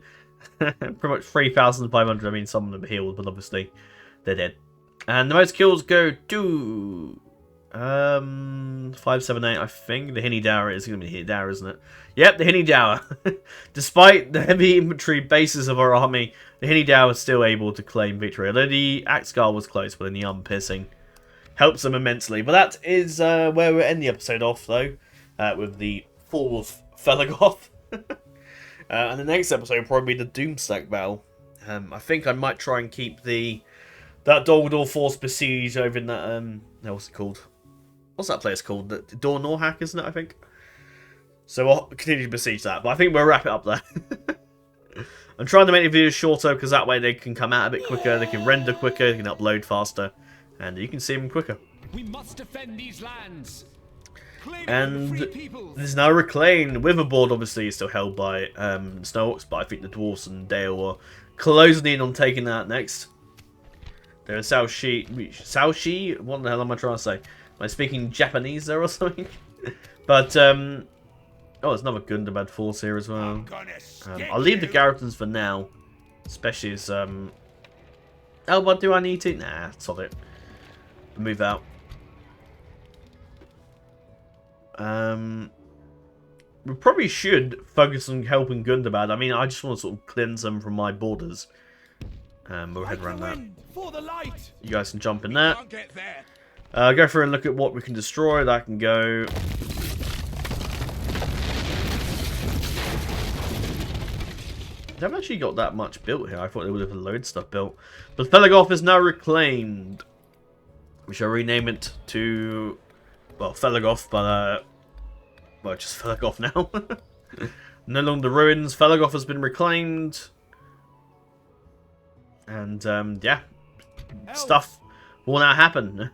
pretty much 3,500. I mean, some of them are healed, but obviously they're dead. And the most kills go to 578, I think. The Hinny Dower is going to be the Hinny Dower, isn't it? Yep, the Hinny Dower. Despite the heavy infantry bases of our army, the Hinny Dower is still able to claim victory. Although the Axgar was close, but then the arm piercing helps them immensely. But that is where we'll end the episode off, though, with the fall of Felegoth. And the next episode will probably be the Doomstack battle. I think I might try and keep that Dolgador force besieged over in that, what's it called? What's that place called? The Dor Norhack, isn't it, I think? So I'll continue to besiege that, but I think we'll wrap it up there. I'm trying to make the videos shorter, because that way they can come out a bit quicker, they can render quicker, they can upload faster, and you can see them quicker. We must defend these lands. And this is now reclaimed. Witherboard obviously is still held by Snowhawks, but I think the Dwarfs and Dale are closing in on taking that next. There's Saoshi. What the hell am I trying to say? Am I speaking Japanese there or something? But oh, there's another Gundabad force here as well. I'll leave the garrisons for now, especially as oh, but do I need to? Nah, sod it. Move out. We probably should focus on helping Gundabad. I mean, I just want to sort of cleanse them from my borders. We'll head around that. You guys can jump in there. Go through and look at what we can destroy. That can go. They haven't actually got that much built here. I thought they would have a load of stuff built. But Felegoth is now reclaimed. We shall rename it to, well, Felegoth, but well, just Felegoth now. No longer ruins. Felegoth has been reclaimed. And yeah, Elves. Stuff will now happen.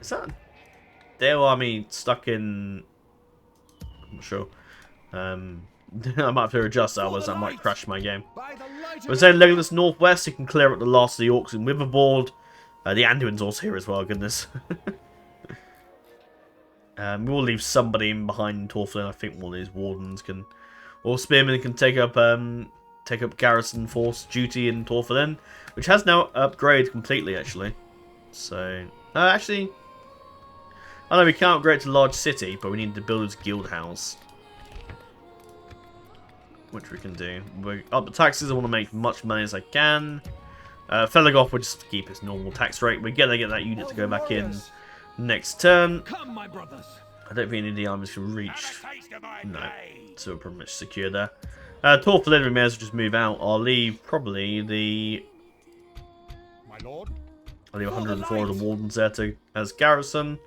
Is that Dale army stuck in? I'm not sure. I might have to adjust that, otherwise that might crash my game. We're saying Legolas northwest. You can clear up the last of the orcs in Witherboard. The Anduin's also here as well. Goodness. We'll leave somebody in behind Torflin. I think one of these wardens can, or spearmen can take up garrison force duty in Torflin, which has now upgraded completely actually. So actually, I know we can't upgrade to large city, but we need to build his guild house, which we can do. We up the taxes. I want to make as much money as I can. Felegoth will just keep its normal tax rate. We're gonna get that unit to go back in. next turn. Come, my brothers. I don't think any of the armies can reach. Have a taste of my No, blade. so we're pretty much secure there. Tor Felegoth may as well just move out. I'll leave probably the... My lord. I'll leave 104 of the Wardens there to, as garrison.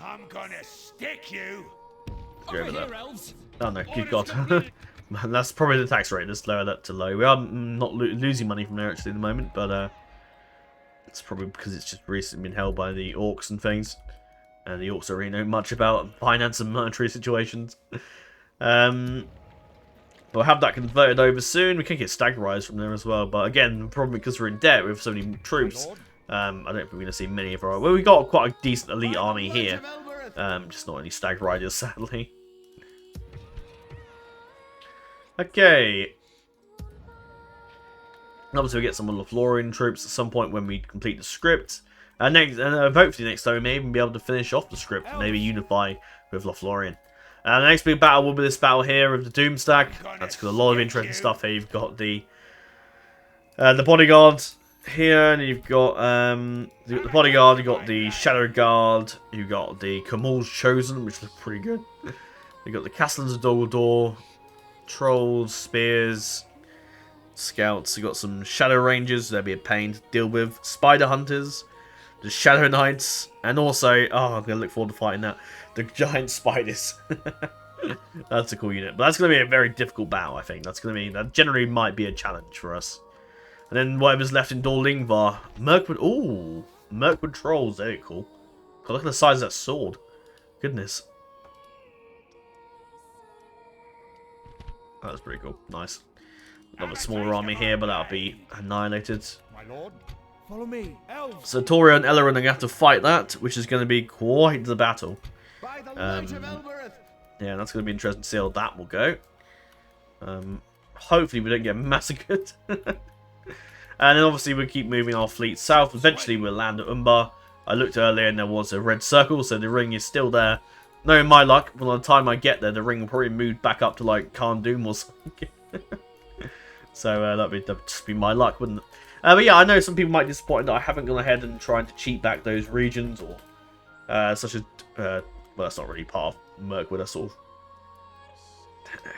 I'm gonna stick you. Go over there. Elves. Oh no, good god. Man, that's probably the tax rate. Let's lower that to low. We are not losing money from there actually at the moment, but it's probably because it's just recently been held by the orcs and things. And the orcs don't really know much about finance and monetary situations. We'll have that converted over soon. We can get stag rise from there as well. But again, probably because we're in debt with so many troops, I don't think we're going to see many of our... Well, we got quite a decent elite army here. Just not any stag riders, sadly. Okay. Obviously, we get some of the Lothlorien troops at some point when we complete the script. Hopefully next time we may even be able to finish off the script and maybe unify with Lothlorien. The next big battle will be this battle here of the Doom Stack. That's got a lot of interesting stuff here. You've got the bodyguard here, and you've got the bodyguard. You've got the Shadow Guard. You've got the Kamal's Chosen, which looks pretty good. You've got the Castellans of Doldor, Trolls, Spears, Scouts. You've got some Shadow Rangers. They'll be a pain to deal with. Spider Hunters. The Shadow Knights, and also, I'm going to look forward to fighting that, the Giant Spiders. That's a cool unit, but that's going to be a very difficult battle, I think. That generally might be a challenge for us. And then whatever's left in Dol Ingvar, Mirkwood Trolls, very cool. God, look at the size of that sword. Goodness. That's pretty cool, nice. Another smaller army here, but that'll be annihilated. My lord. Follow me, Elves. So Toria and Elrond are going to have to fight that, which is going to be quite the battle. Yeah, that's going to be interesting to see how that will go. Hopefully we don't get massacred. And then obviously we'll keep moving our fleet south. Eventually we'll land at Umbar. I looked earlier and there was a red circle, so the ring is still there. Knowing my luck, by the time I get there, the ring will probably move back up to like Khan Doom or something. So that'd just be my luck, wouldn't it? But yeah, I know some people might be disappointed that I haven't gone ahead and tried to cheat back those regions, or such as, well, that's not really part of Mirkwood, that's sort of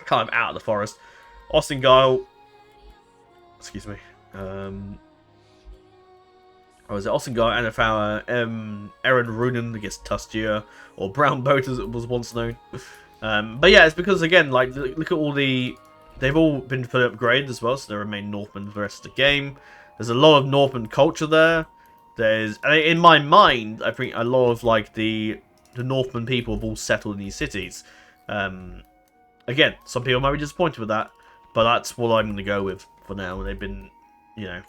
kind of out of the forest. Ostengile, excuse me, was it Ostengile, Anafara, Erin Runen against Tustia, or Brown Boat as it was once known. But yeah, it's because, again, like, look at all the... They've all been fully upgraded as well, so they remain Northmen for the rest of the game. There's a lot of Northern culture there. There's, in my mind, I think a lot of like the Northman people have all settled in these cities. Again, some people might be disappointed with that, but that's what I'm going to go with for now. They've been, you know,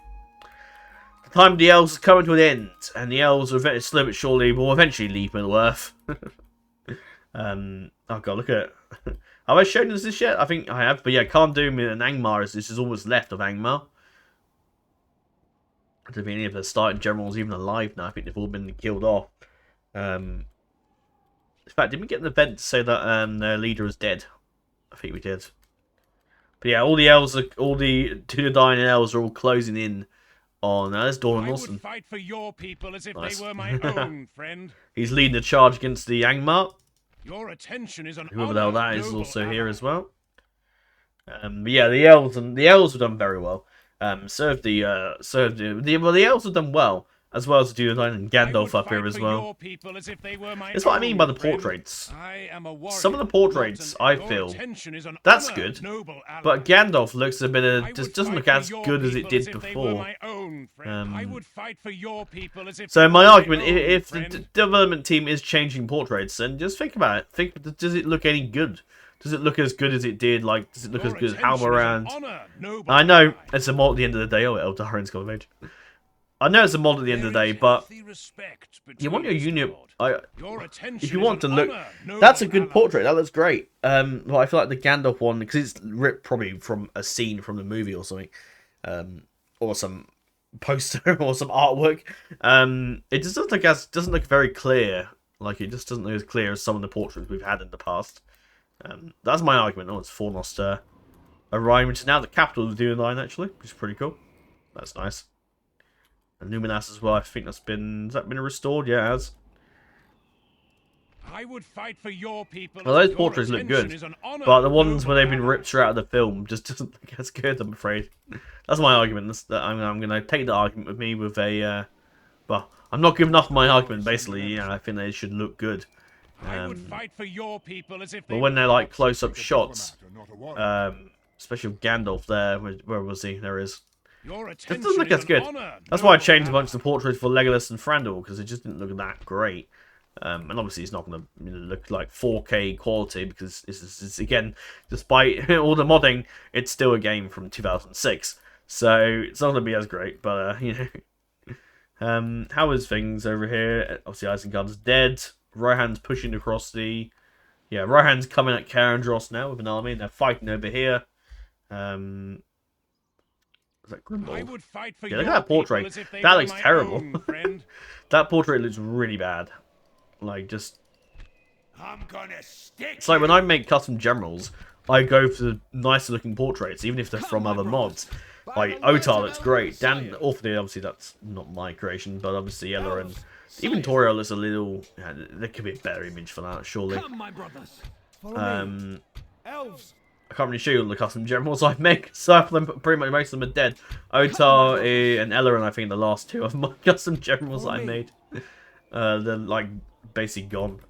the time of the Elves is coming to an end, and the Elves are slow but surely will eventually leave Middle-earth. Oh god, look at it. Have I shown us this yet? I think I have, but yeah, Khan Doom and Angmar this is almost left of Angmar. I don't think any of the starting generals are even alive now. I think they've all been killed off. In fact, did we get an event to say that their leader is dead? I think we did. But yeah, all the elves, all the Dunedain elves are all closing in on. There's Doran Wilson. I would fight for your people as if Nice. they were my own, friend. He's leading the charge against the Angmar. Your attention is an Whoever the hell that is noble also ally. here as well. But yeah, the elves have done very well. The elves have done well, as well as the Dunedain and Gandalf up here as well. It's what I mean by the portraits. Some of the portraits, I feel, that's good, but Gandalf looks a bit just doesn't look as good as it did before. So my argument, if the development team is changing portraits, then just think about it. Does it look any good? Does it look as good as it did? Like, does it look as good as Halmarand? I know it's a mod at the end of the day. Oh, Eldarin's got a mage. I know it's a mod at the end of the day, but you want your unit. If you want to look, that's a good portrait. That looks great. Well, I feel like the Gandalf one, because it's ripped probably from a scene from the movie or something, or some poster or some artwork. It just doesn't look very clear. Like, it just doesn't look as clear as some of the portraits we've had in the past. That's my argument. Oh, it's Fornost Orion, which is now the capital of the Dunedain, actually, which is pretty cool. That's nice. And Luminas as well, I think has that been restored? Yeah, it has. I would fight for your people. Well, those portraits look good, but the ones where they've been ripped straight out of the film just doesn't look as good, I'm afraid. That's my argument. I'm going to take the argument with me with a... well, I'm not giving up my argument, basically. You know, I think they should look good. I would fight for your people as if but when they're like close-up shots, especially with Gandalf there, where was he? There he is. It doesn't look as good. That's why I changed a bunch of the portraits for Legolas and Thranduil, because it just didn't look that great. And obviously it's not going to look like 4K quality, because it's again, despite all the modding, it's still a game from 2006. So it's not going to be as great, but you know. How is things over here? Obviously Isengard's dead. Rohan's pushing across the... Yeah, Rohan's coming at Caverns now with an army, and they're fighting over here. Is that Grimble? Yeah, look at that portrait. That looks terrible. That portrait looks really bad. Like, just... It's like when I make custom generals, I go for the nicer looking portraits, even if they're from other mods. Like, Otar looks great. Dan, awfully, obviously that's not my creation, but obviously Ella and even Toriel is a little... Yeah, there could be a better image for that, surely. Elves. I can't really show you all the custom generals I make, so pretty much most of them are dead. Otar and Ella, and I think the last two of my custom generals I made. They're like basically gone.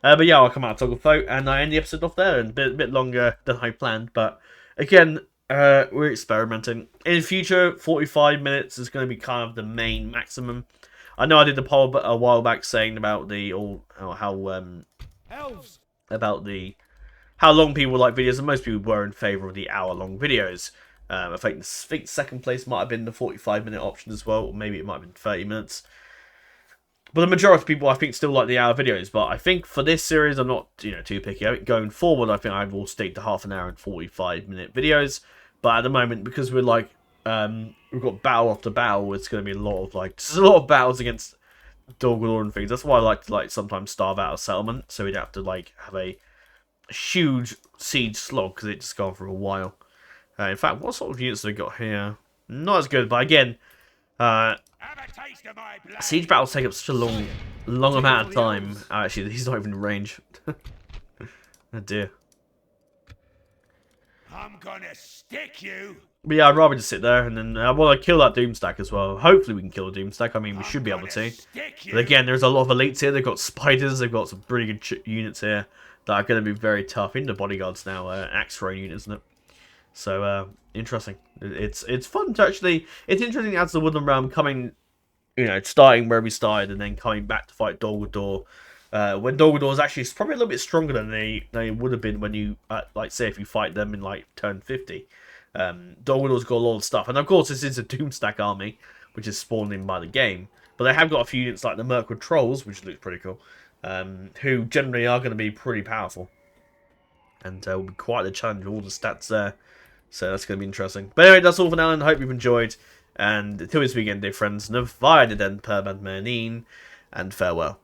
But yeah, I'll come out toggle vote, and I end the episode off there, and a bit longer than I planned. But again, we're experimenting. In the future, 45 minutes is going to be kind of the main maximum. I know I did the poll a while back saying about how long people like videos, and most people were in favour of the hour-long videos. I think second place might have been the 45-minute option as well, or maybe it might have been 30 minutes. But the majority of people, I think, still like the hour videos. But I think for this series, I'm not, too picky. Going forward, I think I will stick to half an hour and 45-minute videos. But at the moment, because we're like, we've got battle after battle, it's going to be a lot of there's a lot of battles against Dol Guldur and things. That's why I like to sometimes starve out a settlement, so we'd have to have a huge siege slog, because it just gone for a while. In fact, what sort of units have we got here? Not as good, but again, siege battles take up such a long amount of time. Actually, he's not even in range. Oh dear. I'm gonna stick you. But yeah, I'd rather just sit there, and then I want to kill that Doomstack as well. Hopefully we can kill the Doomstack. I mean, we should be able to. But again, there's a lot of elites here. They've got spiders. They've got some pretty good units here that are going to be very tough. Into bodyguards now, axe throwing unit, isn't it? So interesting. It's fun to actually. It's interesting as the Woodland Realm coming, starting where we started and then coming back to fight Dol Guldur. When Dol Guldur is actually probably a little bit stronger than they would have been when you say if you fight them in turn 50. Dol Guldur's got a lot of stuff, and of course this is a Doomstack army, which is spawned in by the game. But they have got a few units like the Mirkwood Trolls, which looks pretty cool. Who generally are going to be pretty powerful. And will be quite the challenge with all the stats there. So that's going to be interesting. But anyway, that's all for now, and I hope you've enjoyed. And until this weekend, dear friends, Navide den Perband Mernin, and farewell.